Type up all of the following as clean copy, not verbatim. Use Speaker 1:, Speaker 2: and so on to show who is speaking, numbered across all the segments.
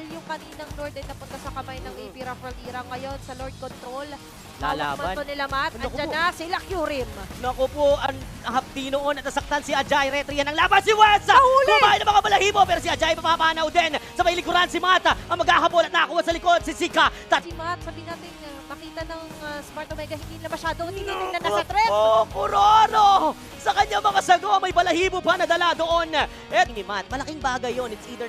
Speaker 1: dahil yung kaninang Lord ay napunta sa kamay ng AP Rafalira. Ngayon sa Lord Control,
Speaker 2: Lalaban.
Speaker 1: to nila Matt.
Speaker 2: Naku
Speaker 1: Andyan
Speaker 2: po.
Speaker 1: na sila Kyurem.
Speaker 2: Naku po, ang hapdi noon at nasaktan si Ajay. Retriyan ang laban si Wes!
Speaker 1: Nahuli!
Speaker 2: Kumain ng mga balahibo pero si Ajay papapanaw din. Sa may likuran si Mata ang maghahabol at nakakuha sa likod si Sika.
Speaker 1: Si Matt, sabi natin, makita ng Smart Omega, hindi na masyado tinitingnan na sa threat.
Speaker 2: Oh, Kuroro! Sa kanya mga sago, may balahibo pa nadala doon. At ni Matt, malaking bagay yon. It's either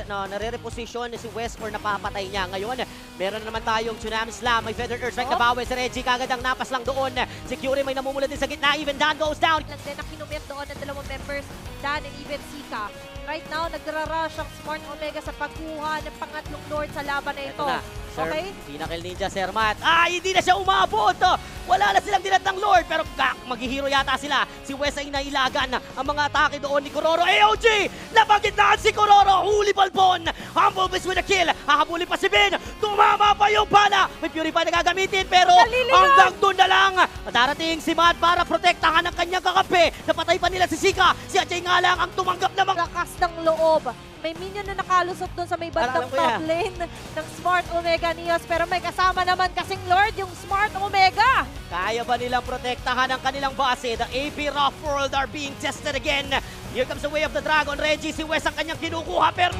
Speaker 2: nare-reposition si Wes or napapatay niya. Ngayon, meron na naman tayong Tsunami Slam. May Feather Earth Strike na bawi si Reggie. Kagad ang napas lang doon. Si Curie may namumula din sa gitna. Even Dan goes down.
Speaker 1: Lang din na kinumit doon ng dalawang members, Dan and even Sika. Right now, nagra-rush ang Smart Omega sa pagkuha ng pangatlong Lord sa laban na ito.
Speaker 2: Ito na.
Speaker 1: Okay?
Speaker 2: Pinakil Ninja, Sir Matt. Hindi na siya umabot. Wala na silang dinat ng Lord. Pero maghihiro yata sila. Si Wes ay nailagan ang mga atake doon ni Kuroro. AOG! Napagitnaan si Kuroro. Huli balbon. Humble Beast with a kill. Hahabulin pa si Ben. Tumama pa yung bala. May Purify na gagamitin. Pero hanggang doon na lang. Darating si Matt para protektahan ang kanyang kakampi. Napatay pa nila si Sika. Si Ajay nga lang ang tumanggap na
Speaker 1: Lakas ng loob. May minion na nakalusot doon sa may bandang
Speaker 2: Alam ko
Speaker 1: top
Speaker 2: yan.
Speaker 1: lane ng Smart Omega Neos. Pero may kasama naman kasing Lord, yung Smart Omega.
Speaker 2: Kaya ba nilang protektahan ang kanilang base? The AP Rough World are being tested again. Here comes the way of the dragon. Reggie, si Wes ang kanyang kinukuha. Pero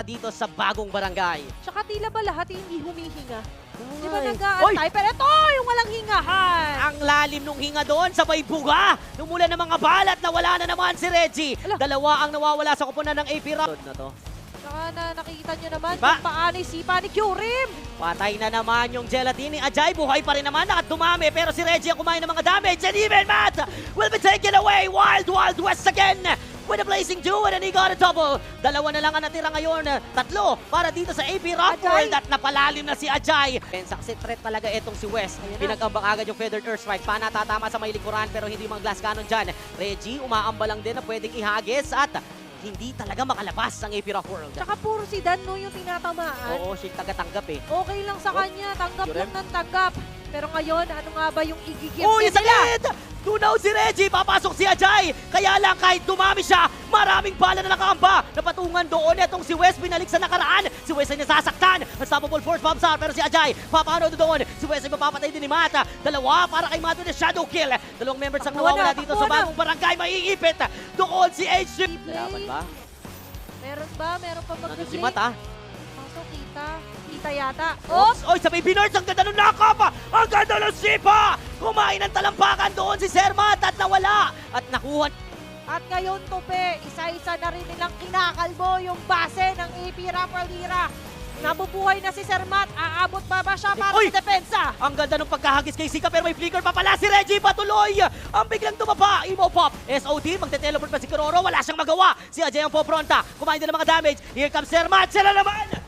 Speaker 2: dito sa bagong barangay.
Speaker 1: Tsaka tila ba lahat hindi humihinga? Di ba
Speaker 2: Ay.
Speaker 1: nag-aantay? Pero ito, yung walang hingahan.
Speaker 2: Ang lalim nung hinga doon, sabay buga. Lumula ng mga balat, nawala na naman si Reggie.
Speaker 1: Ala.
Speaker 2: Dalawa ang nawawala sa kupunan ng AP Rough. Na to.
Speaker 1: Tsaka na nakikita nyo naman
Speaker 2: Diba?
Speaker 1: kung paano isipa ni Kyurem.
Speaker 2: Patay na naman yung Gelatine ni Ajay. Buhay pa rin naman, dumami. Pero si Reggie ang kumain ng mga damage. And even Matt will be taken away. Wild West again. With a blazing dew and then he got a double. Dalawa na lang ang natira ngayon. Tatlo para dito sa AP Rough
Speaker 1: Ajay.
Speaker 2: World at napalalim na si Ajay. Success threat talaga itong si Wes.
Speaker 1: Ayan na.
Speaker 2: Pinag-ambang agad yung Feathered Earth Strike. Panatatama sa may likuran pero hindi mga glass cannon dyan. Reggie umaamba lang din na pwedeng ihagis at hindi talaga makalabas ang AP Rough World.
Speaker 1: Tsaka puro si Dan no yung tinatamaan.
Speaker 2: Oo, siya taga-tanggap eh.
Speaker 1: Okay lang sa kanya, tanggap
Speaker 2: Kyurem.
Speaker 1: lang ng tanggap. Pero ngayon, ano nga ba yung igigib
Speaker 2: Uy,
Speaker 1: nila?
Speaker 2: sakit! Tunaw si Reggie, papasok si Ajay. Kaya lang kahit dumami siya, maraming bala na nakaamba. Napatungan doon itong si Wes, binalik sa nakaraan. Si Wes ay nasasaktan. Unstoppable force bombs out, pero si Ajay, papaano doon? Si Wes ay mapapatay din ni Mata. Dalawa para kay Mata na shadow kill. Dalawang members ang
Speaker 1: Takbuhan
Speaker 2: nawawala
Speaker 1: na,
Speaker 2: dito sa
Speaker 1: takbuhan na.
Speaker 2: bagong barangay. Maiipit doon si HG.
Speaker 1: Play.
Speaker 2: Laban ba?
Speaker 1: Meron ba? Meron pa
Speaker 2: Nandun si
Speaker 1: mag-play?
Speaker 2: Mata.
Speaker 1: Kaso kita. Kita yata.
Speaker 2: Oops! Oy, sa baby nurse, ang ganda ng nakap! Ang ganda ng sipa! Kumain ng talampakan doon si Sir Matt at nawala! At nakuha.
Speaker 1: At ngayon, Tupe, isa-isa na rin nilang kinakalbo yung base ng AP Rafalira. Nabubuhay na si Sir Matt. Aabot pa ba siya para
Speaker 2: Uy!
Speaker 1: sa depensa?
Speaker 2: Ang ganda ng pagkahagis kay Sika pero may flicker pa pala si Reggie patuloy! Ang biglang tumaba! Emo pop! SOD, magte-teleport pa si Kuroro, wala siyang magawa! Si Ajay ang popronta, kumain din ng mga damage. Here comes Sir Matt, sila naman!